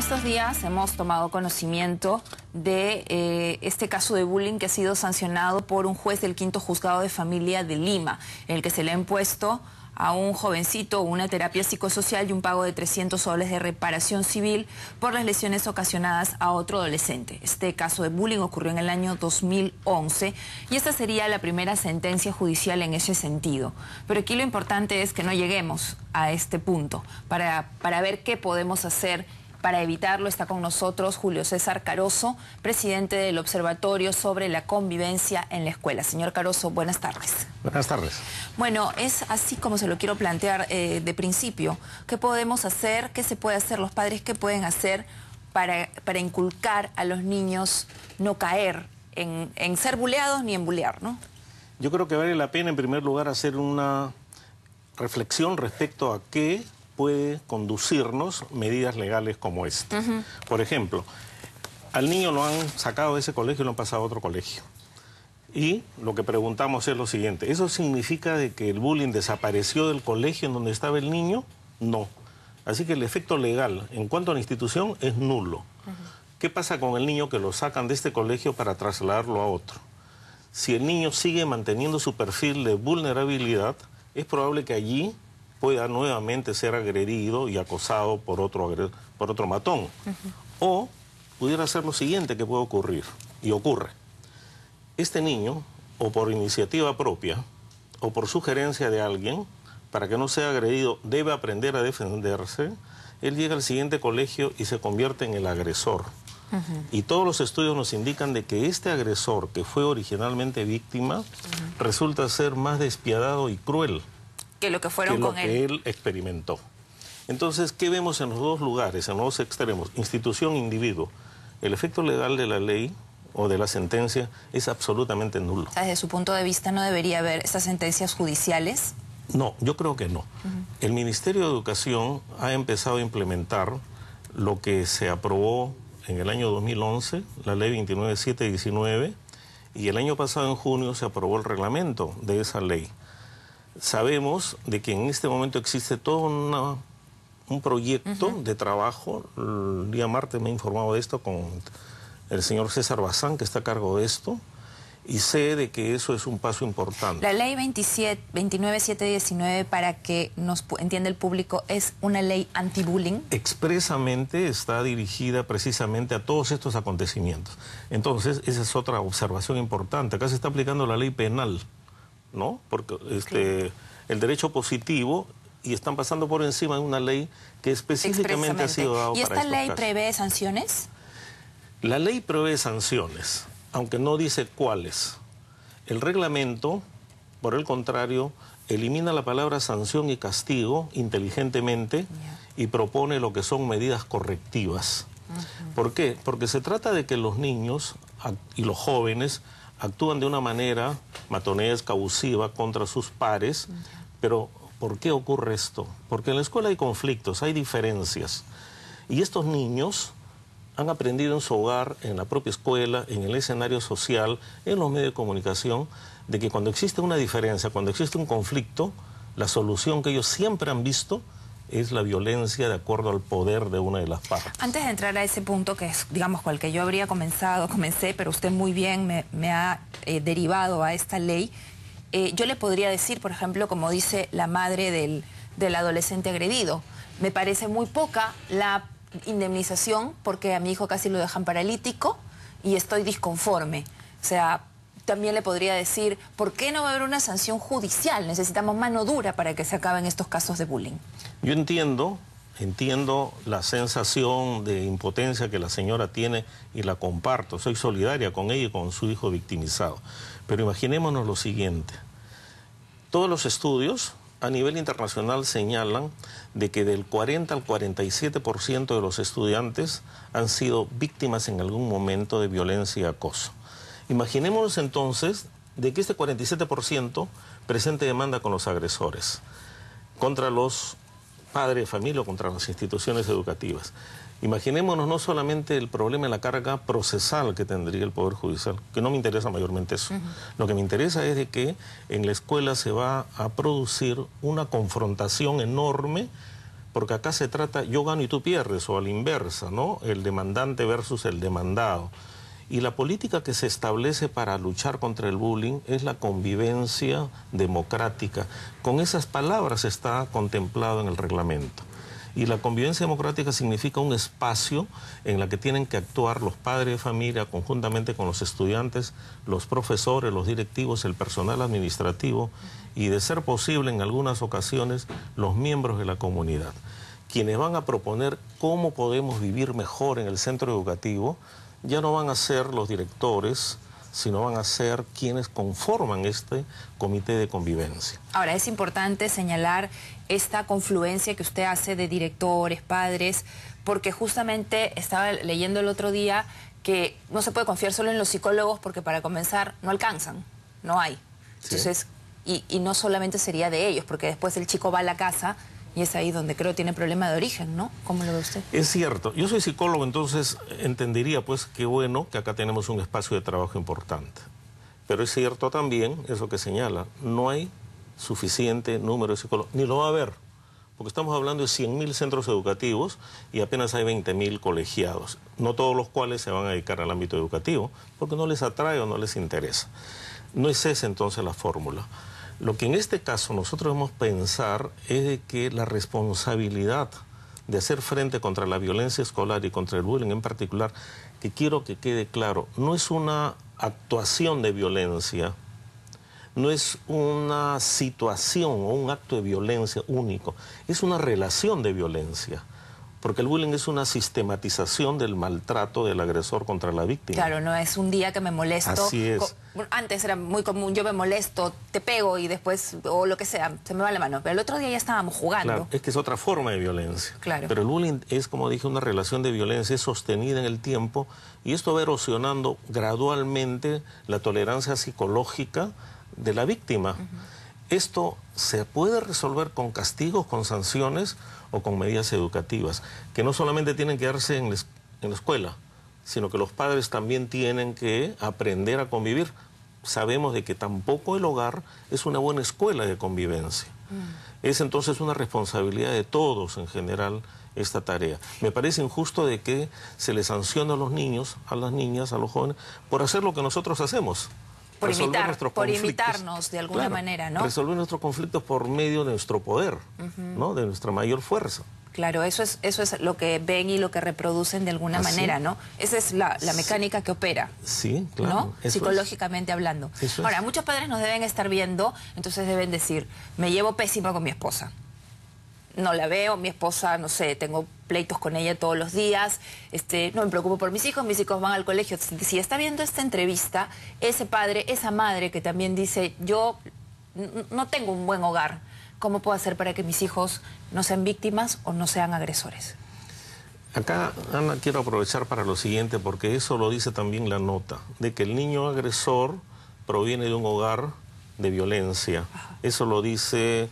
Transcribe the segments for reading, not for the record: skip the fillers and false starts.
estos días hemos tomado conocimiento de este caso de bullying que ha sido sancionado por un juez del 5º Juzgado de Familia de Lima, en el que se le ha impuesto a un jovencito una terapia psicosocial y un pago de 300 soles de reparación civil por las lesiones ocasionadas a otro adolescente. Este caso de bullying ocurrió en el año 2011 y esta sería la primera sentencia judicial en ese sentido. Pero aquí lo importante es que no lleguemos a este punto para ver qué podemos hacer para evitarlo. Está con nosotros Julio César Caroso, presidente del Observatorio sobre la Convivencia en la Escuela. Señor Caroso, buenas tardes. Buenas tardes. Bueno, es así como se lo quiero plantear de principio. ¿Qué podemos hacer? ¿Qué se puede hacer los padres? ¿Qué pueden hacer para inculcar a los niños no caer en ser buleados ni en bulear, ¿no? Yo creo que vale la pena, en primer lugar, hacer una reflexión respecto a qué puede conducirnos medidas legales como esta. Por ejemplo, al niño lo han sacado de ese colegio y lo han pasado a otro colegio. Y lo que preguntamos es lo siguiente: ¿eso significa de que el bullying desapareció del colegio en donde estaba el niño? No. Así que el efecto legal en cuanto a la institución es nulo. ¿Qué pasa con el niño que lo sacan de este colegio para trasladarlo a otro? Si el niño sigue manteniendo su perfil de vulnerabilidad, es probable que allí pueda nuevamente ser agredido y acosado por otro matón. O pudiera ser lo siguiente que puede ocurrir, y ocurre. Este niño, o por iniciativa propia, o por sugerencia de alguien, para que no sea agredido, debe aprender a defenderse. Él llega al siguiente colegio y se convierte en el agresor. Y todos los estudios nos indican de que este agresor, que fue originalmente víctima, resulta ser más despiadado y cruel que lo que fueron con él. Que él experimentó. Entonces, ¿qué vemos en los dos lugares, en los dos extremos? Institución, individuo. El efecto legal de la ley o de la sentencia es absolutamente nulo. Desde su punto de vista, ¿no debería haber estas sentencias judiciales? No, yo creo que no. El Ministerio de Educación ha empezado a implementar lo que se aprobó en el año 2011, la ley 29719, y el año pasado, en junio, se aprobó el reglamento de esa ley. Sabemos de que en este momento existe todo un proyecto de trabajo. El día martes me he informado de esto con el señor César Bazán, que está a cargo de esto, y sé de que eso es un paso importante. La ley 29719, para que nos entienda el público, es una ley anti-bullying. Expresamente está dirigida precisamente a todos estos acontecimientos. Entonces, esa es otra observación importante. Acá se está aplicando la ley penal, ¿no? Porque el derecho positivo, y están pasando por encima de una ley que específicamente ha sido dado para estos casos. ¿Y esta ley prevé sanciones? La ley prevé sanciones, aunque no dice cuáles. El reglamento, por el contrario, elimina la palabra sanción y castigo inteligentemente y propone lo que son medidas correctivas. ¿Por qué? Porque se trata de que los niños y los jóvenes actúan de una manera matonesca, abusiva contra sus pares, pero ¿por qué ocurre esto? Porque en la escuela hay conflictos, hay diferencias, y estos niños han aprendido en su hogar, en la propia escuela, en el escenario social, en los medios de comunicación, de que cuando existe una diferencia, cuando existe un conflicto, la solución que ellos siempre han visto es la violencia de acuerdo al poder de una de las partes. Antes de entrar a ese punto, que es, digamos, con el que yo habría comencé, pero usted muy bien me ha derivado a esta ley, yo le podría decir, por ejemplo, como dice la madre del adolescente agredido, me parece muy poca la indemnización porque a mi hijo casi lo dejan paralítico y estoy disconforme. O sea, también le podría decir, ¿por qué no va a haber una sanción judicial? Necesitamos mano dura para que se acaben estos casos de bullying. Yo entiendo la sensación de impotencia que la señora tiene y la comparto. Soy solidaria con ella y con su hijo victimizado. Pero imaginémonos lo siguiente. Todos los estudios a nivel internacional señalan de que del 40 al 47% de los estudiantes han sido víctimas en algún momento de violencia y acoso. Imaginémonos entonces de que este 47% presente demanda con los agresores, contra los padres de familia o contra las instituciones educativas. Imaginémonos no solamente el problema de la carga procesal que tendría el Poder Judicial, que no me interesa mayormente eso. Lo que me interesa es de que en la escuela se va a producir una confrontación enorme porque acá se trata yo gano y tú pierdes, o a la inversa, ¿no? El demandante versus el demandado. Y la política que se establece para luchar contra el bullying es la convivencia democrática. Con esas palabras está contemplado en el reglamento. Y la convivencia democrática significa un espacio en el que tienen que actuar los padres de familia conjuntamente con los estudiantes, los profesores, los directivos, el personal administrativo y, de ser posible, en algunas ocasiones, los miembros de la comunidad, quienes van a proponer cómo podemos vivir mejor en el centro educativo. Ya no van a ser los directores, sino van a ser quienes conforman este comité de convivencia. Ahora, es importante señalar esta confluencia que usted hace de directores, padres, porque justamente estaba leyendo el otro día que no se puede confiar solo en los psicólogos porque, para comenzar, no alcanzan, no hay. Entonces, y no solamente sería de ellos, porque después el chico va a la casa y es ahí donde creo tiene problema de origen, ¿no? ¿Cómo lo ve usted? Es cierto. Yo soy psicólogo, entonces entendería, pues, qué bueno que acá tenemos un espacio de trabajo importante. Pero es cierto también, eso que señala, no hay suficiente número de psicólogos, ni lo va a haber, porque estamos hablando de 100.000 centros educativos y apenas hay 20.000 colegiados, no todos los cuales se van a dedicar al ámbito educativo, porque no les atrae o no les interesa. No es esa entonces la fórmula. Lo que en este caso nosotros debemos pensar es de que la responsabilidad de hacer frente contra la violencia escolar y contra el bullying en particular, que quiero que quede claro, no es una actuación de violencia, no es una situación o un acto de violencia único, es una relación de violencia. Porque el bullying es una sistematización del maltrato del agresor contra la víctima. Claro, no es un día que me molesto. Así es. Antes era muy común, yo me molesto, te pego y después, o lo que sea, se me va la mano. Pero el otro día ya estábamos jugando. Claro, es que es otra forma de violencia. Claro. Pero el bullying es, como dije, una relación de violencia, es sostenida en el tiempo, y esto va erosionando gradualmente la tolerancia psicológica de la víctima. Esto se puede resolver con castigos, con sanciones o con medidas educativas, que no solamente tienen que darse en la escuela, sino que los padres también tienen que aprender a convivir. Sabemos de que tampoco el hogar es una buena escuela de convivencia. Es entonces una responsabilidad de todos en general esta tarea. Me parece injusto de que se les sancione a los niños, a las niñas, a los jóvenes, por hacer lo que nosotros hacemos. Por imitarnos de alguna manera, ¿no? Resolver nuestros conflictos por medio de nuestro poder, ¿no? De nuestra mayor fuerza. Claro, eso es lo que ven y lo que reproducen de alguna manera, ¿no? Esa es la mecánica que opera. Sí, claro. ¿No? Psicológicamente hablando. Ahora, muchos padres nos deben estar viendo, entonces deben decir, me llevo pésimo con mi esposa. No la veo, mi esposa, no sé, tengo pleitos con ella todos los días, no me preocupo por mis hijos van al colegio. Si está viendo esta entrevista, ese padre, esa madre que también dice, yo no tengo un buen hogar, ¿cómo puedo hacer para que mis hijos no sean víctimas o no sean agresores? Acá, Ana, quiero aprovechar para lo siguiente, porque eso lo dice también la nota, de que el niño agresor proviene de un hogar de violencia. Eso lo dice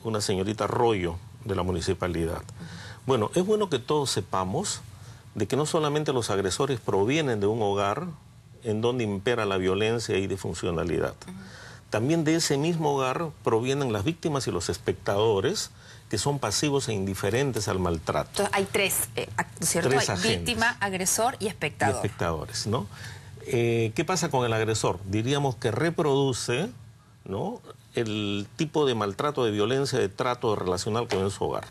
una señorita Arroyo, de la municipalidad. Bueno, es bueno que todos sepamos de que no solamente los agresores provienen de un hogar en donde impera la violencia y disfuncionalidad. También de ese mismo hogar provienen las víctimas y los espectadores, que son pasivos e indiferentes al maltrato. Entonces, hay tres, ¿cierto? Tres hay agentes. Víctima, agresor y espectador. Y espectadores, ¿no? ¿Qué pasa con el agresor? Diríamos que reproduce, ¿no?, el tipo de maltrato, de violencia, de trato relacional que ve en su hogar.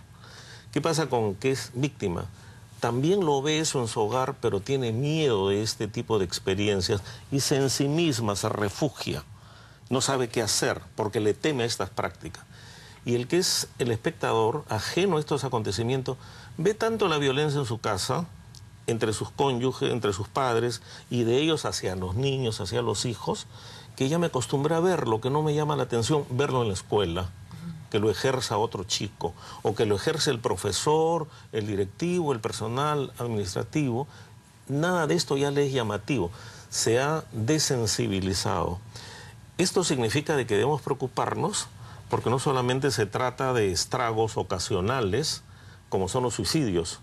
¿Qué pasa con que es víctima? También lo ve eso en su hogar, pero tiene miedo de este tipo de experiencias y se ensimisma, se refugia. No sabe qué hacer porque le teme a estas prácticas. Y el que es el espectador, ajeno a estos acontecimientos, ve tanto la violencia en su casa, entre sus cónyuges, entre sus padres, y de ellos hacia los niños, hacia los hijos, que ya me acostumbré a verlo, que no me llama la atención verlo en la escuela, que lo ejerza otro chico, o que lo ejerce el profesor, el directivo, el personal administrativo. Nada de esto ya le es llamativo, se ha desensibilizado. Esto significa de que debemos preocuparnos, porque no solamente se trata de estragos ocasionales, como son los suicidios,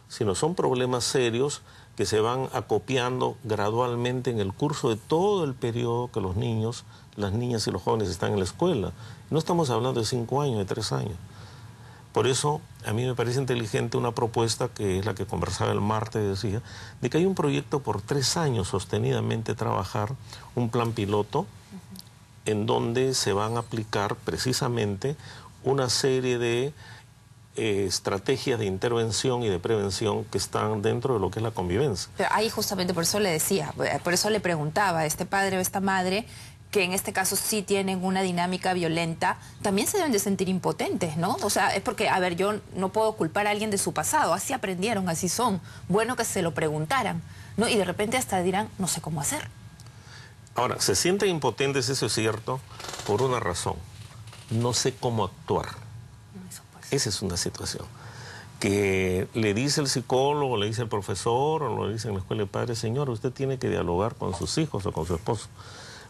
sino son problemas serios que se van acopiando gradualmente en el curso de todo el periodo que los niños, las niñas y los jóvenes están en la escuela. No estamos hablando de 5 años, de 3 años. Por eso a mí me parece inteligente una propuesta que es la que conversaba el martes, decía, de que hay un proyecto por 3 años sostenidamente trabajar, un plan piloto, en donde se van a aplicar precisamente una serie de estrategias de intervención y de prevención que están dentro de lo que es la convivencia. Pero ahí justamente por eso le decía, por eso le preguntaba a este padre o esta madre, que en este caso sí tienen una dinámica violenta, también se deben de sentir impotentes, ¿no? O sea, es porque, a ver, yo no puedo culpar a alguien de su pasado, así aprendieron, así son. Bueno que se lo preguntaran, ¿no? Y de repente hasta dirán, no sé cómo hacer. Ahora, se sienten impotentes, eso es cierto, por una razón. No sé cómo actuar. Eso pues. Esa es una situación. Que le dice el psicólogo, le dice el profesor, o le dice en la escuela de padres, señor, usted tiene que dialogar con sus hijos o con su esposo.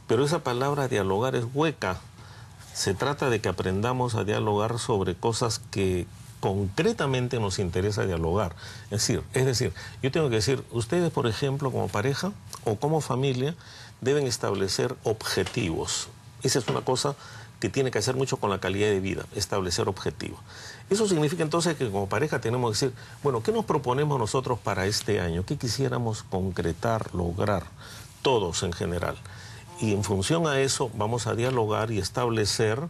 Pero esa palabra dialogar es hueca. Se trata de que aprendamos a dialogar sobre cosas que concretamente nos interesa dialogar. Es decir, yo tengo que decir, ustedes, por ejemplo, como pareja o como familia, deben establecer objetivos. Esa es una cosa que tiene que hacer mucho con la calidad de vida, establecer objetivos. Eso significa entonces que como pareja tenemos que decir, bueno, ¿qué nos proponemos nosotros para este año? ¿Qué quisiéramos concretar, lograr, todos en general? Y en función a eso vamos a dialogar y establecer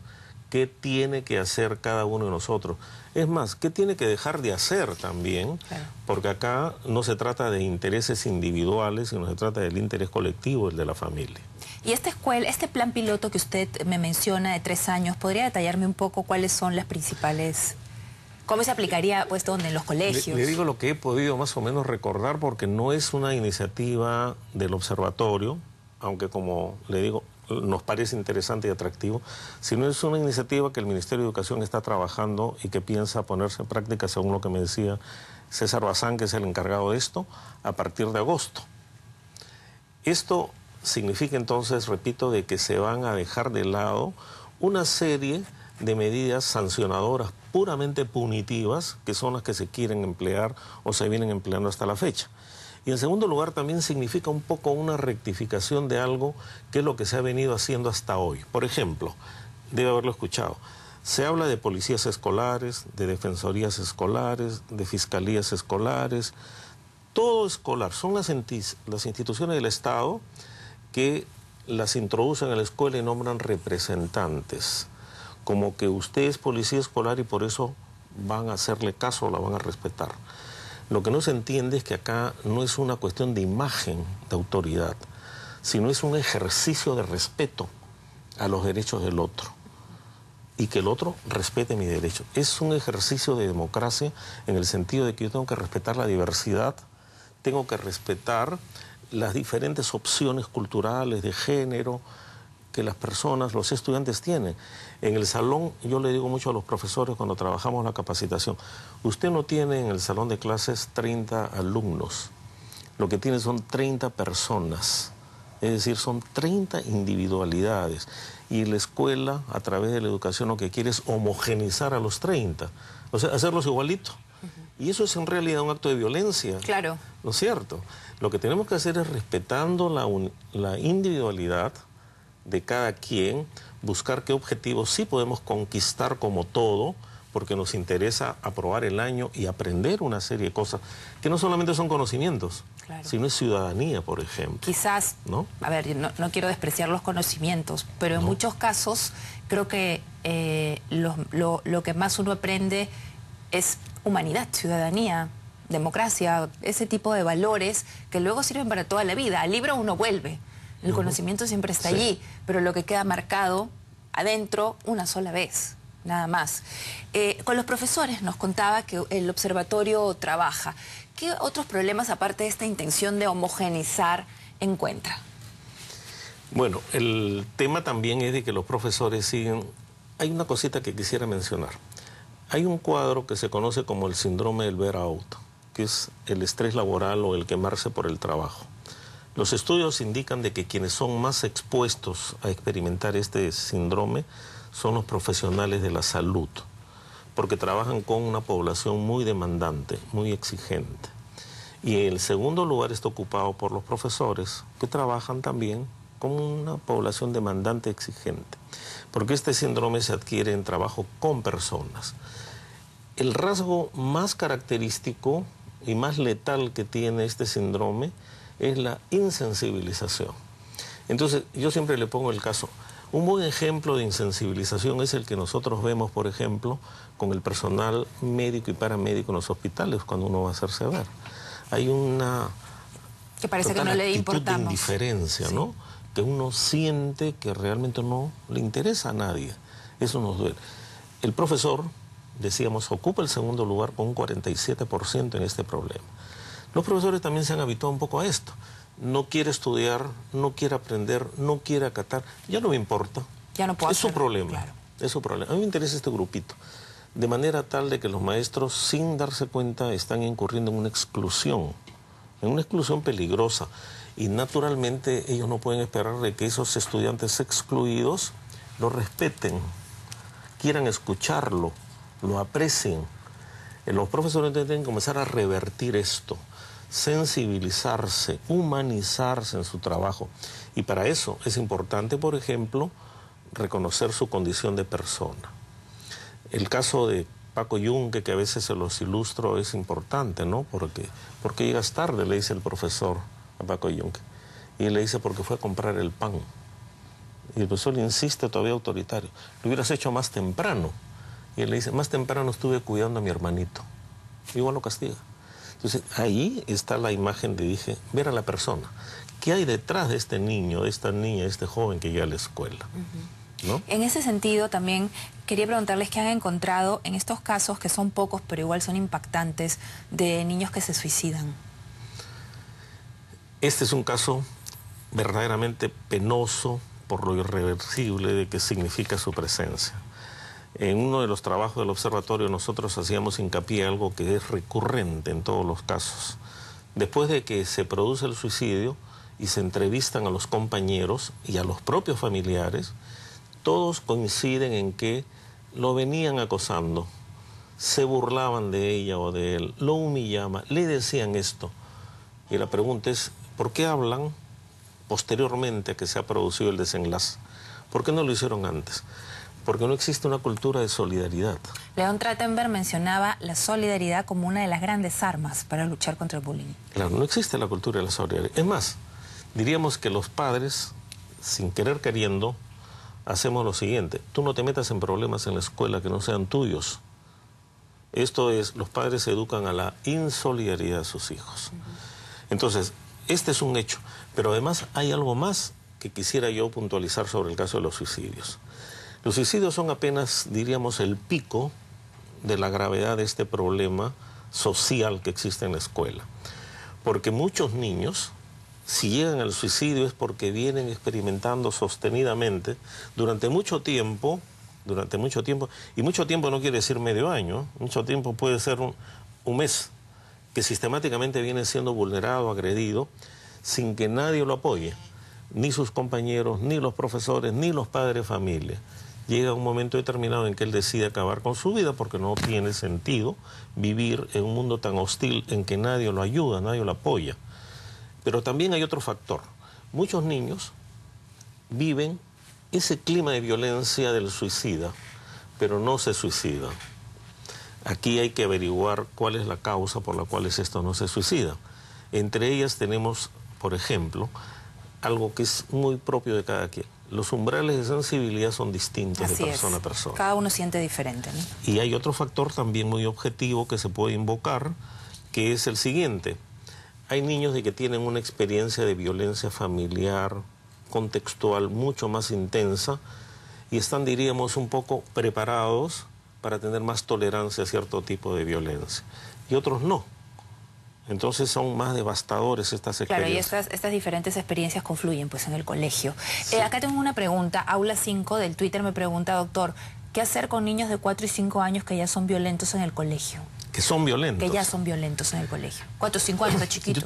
qué tiene que hacer cada uno de nosotros. Es más, qué tiene que dejar de hacer también, claro, porque acá no se trata de intereses individuales, sino se trata del interés colectivo, el de la familia. Y esta escuela, este plan piloto que usted me menciona de 3 años, ¿podría detallarme un poco cuáles son las principales? ¿Cómo se aplicaría, pues, dónde? ¿En los colegios? Le digo lo que he podido más o menos recordar, porque no es una iniciativa del observatorio, aunque como le digo, nos parece interesante y atractivo, sino es una iniciativa que el Ministerio de Educación está trabajando y que piensa ponerse en práctica, según lo que me decía César Bazán, que es el encargado de esto, a partir de agosto. Esto significa entonces, repito, de que se van a dejar de lado una serie de medidas sancionadoras puramente punitivas, que son las que se quieren emplear o se vienen empleando hasta la fecha. Y en segundo lugar también significa un poco una rectificación de algo que es lo que se ha venido haciendo hasta hoy. Por ejemplo, debe haberlo escuchado, se habla de policías escolares, de defensorías escolares, de fiscalías escolares, todo escolar. Son las instituciones del Estado que las introducen a la escuela y nombran representantes. Como que usted es policía escolar y por eso van a hacerle caso o la van a respetar. Lo que no se entiende es que acá no es una cuestión de imagen de autoridad, sino es un ejercicio de respeto a los derechos del otro y que el otro respete mis derechos. Es un ejercicio de democracia en el sentido de que yo tengo que respetar la diversidad, tengo que respetar las diferentes opciones culturales, de género, que las personas, los estudiantes tienen. En el salón, yo le digo mucho a los profesores cuando trabajamos la capacitación, usted no tiene en el salón de clases 30 alumnos, lo que tiene son 30 personas, es decir, son 30 individualidades. Y la escuela, a través de la educación, lo que quiere es homogenizar a los 30, o sea, hacerlos igualitos. Y eso es en realidad un acto de violencia. Claro. ¿No es cierto? Lo que tenemos que hacer es respetando la individualidad de cada quien, buscar qué objetivos sí podemos conquistar como todo, porque nos interesa aprobar el año y aprender una serie de cosas que no solamente son conocimientos, claro, sino es ciudadanía, por ejemplo. Quizás, ¿no? A ver, no quiero despreciar los conocimientos, pero en muchos casos creo que lo que más uno aprende es humanidad, ciudadanía, democracia, ese tipo de valores que luego sirven para toda la vida. Al libro uno vuelve. El conocimiento siempre está allí, pero lo que queda marcado adentro una sola vez, nada más. Con los profesores nos contaba que el observatorio trabaja. ¿Qué otros problemas, aparte de esta intención de homogeneizar, encuentra? Bueno, el tema también es de que los profesores siguen... Hay una cosita que quisiera mencionar. Hay un cuadro que se conoce como el síndrome del burnout, que es el estrés laboral o el quemarse por el trabajo. Los estudios indican de que quienes son más expuestos a experimentar este síndrome son los profesionales de la salud, porque trabajan con una población muy demandante, muy exigente. Y el segundo lugar está ocupado por los profesores, que trabajan también con una población demandante, exigente, porque este síndrome se adquiere en trabajo con personas. el rasgo más característico y más letal que tiene este síndrome es la insensibilización. Entonces, yo siempre le pongo el caso. Un buen ejemplo de insensibilización es el que nosotros vemos, por ejemplo, con el personal médico y paramédico en los hospitales cuando uno va a hacerse ver. Hay una que parece que no le importamos. De indiferencia, sí, ¿no? Que uno siente que realmente no le interesa a nadie. Eso nos duele. El profesor, decíamos, ocupa el segundo lugar con un 47% en este problema. Los profesores también se han habituado un poco a esto. No quiere estudiar, no quiere aprender, no quiere acatar. Ya no me importa. Ya no puedo hacerlo. Es su problema. Claro. Es su problema. A mí me interesa este grupito. De manera tal de que los maestros, sin darse cuenta, están incurriendo en una exclusión peligrosa. Y naturalmente ellos no pueden esperar de que esos estudiantes excluidos lo respeten, quieran escucharlo, lo aprecien. Los profesores deben comenzar a revertir esto, sensibilizarse, humanizarse en su trabajo. Y para eso es importante, por ejemplo, reconocer su condición de persona. El caso de Paco Yunque, que a veces se los ilustro, es importante, ¿no? ¿Por qué llegas tarde?, le dice el profesor a Paco Yunque. Y él le dice, porque fue a comprar el pan. Y el profesor le insiste, todavía autoritario, lo hubieras hecho más temprano. Y él le dice, más temprano estuve cuidando a mi hermanito. Igual lo castiga. Entonces, ahí está la imagen de, dije, ver a la persona. ¿Qué hay detrás de este niño, de esta niña, de este joven que llega a la escuela? ¿No? En ese sentido, también quería preguntarles qué han encontrado en estos casos, que son pocos, pero igual son impactantes, de niños que se suicidan. Este es un caso verdaderamente penoso por lo irreversible de que significa su presencia. En uno de los trabajos del observatorio nosotros hacíamos hincapié en algo que es recurrente en todos los casos. Después de que se produce el suicidio y se entrevistan a los compañeros y a los propios familiares, todos coinciden en que lo venían acosando, se burlaban de ella o de él, lo humillaban, le decían esto. Y la pregunta es, ¿por qué hablan posteriormente a que se ha producido el desenlace? ¿Por qué no lo hicieron antes? Porque no existe una cultura de solidaridad. León Trachtenberg mencionaba la solidaridad como una de las grandes armas para luchar contra el bullying. Claro, no existe la cultura de la solidaridad. Es más, diríamos que los padres, sin querer queriendo, hacemos lo siguiente: tú no te metas en problemas en la escuela que no sean tuyos. Esto es, los padres educan a la insolidaridad de sus hijos. Entonces, este es un hecho, pero además hay algo más que quisiera yo puntualizar sobre el caso de los suicidios. Los suicidios son apenas, diríamos, el pico de la gravedad de este problema social que existe en la escuela. Porque muchos niños, si llegan al suicidio, es porque vienen experimentando sostenidamente durante mucho tiempo, y mucho tiempo no quiere decir medio año, mucho tiempo puede ser un mes, que sistemáticamente viene siendo vulnerado, agredido, sin que nadie lo apoye, ni sus compañeros, ni los profesores, ni los padres de familia. Llega un momento determinado en que él decide acabar con su vida porque no tiene sentido vivir en un mundo tan hostil en que nadie lo ayuda, nadie lo apoya. Pero también hay otro factor. Muchos niños viven ese clima de violencia del suicida, pero no se suicidan. Aquí hay que averiguar cuál es la causa por la cual esto no se suicida. Entre ellas tenemos, por ejemplo, algo que es muy propio de cada quien. Los umbrales de sensibilidad son distintos de persona a persona. Cada uno siente diferente, ¿no? Y hay otro factor también muy objetivo que se puede invocar, que es el siguiente. Hay niños de que tienen una experiencia de violencia familiar, contextual, mucho más intensa, y están, diríamos, un poco preparados para tener más tolerancia a cierto tipo de violencia. Y otros no. Entonces son más devastadores estas experiencias. Claro, y estas diferentes experiencias confluyen pues en el colegio. Sí. Acá tengo una pregunta. Aula 5 del Twitter me pregunta, doctor, ¿qué hacer con niños de 4 y 5 años que ya son violentos en el colegio? Que son violentos. Que ya son violentos en el colegio. 4 o 5 años de chiquitos.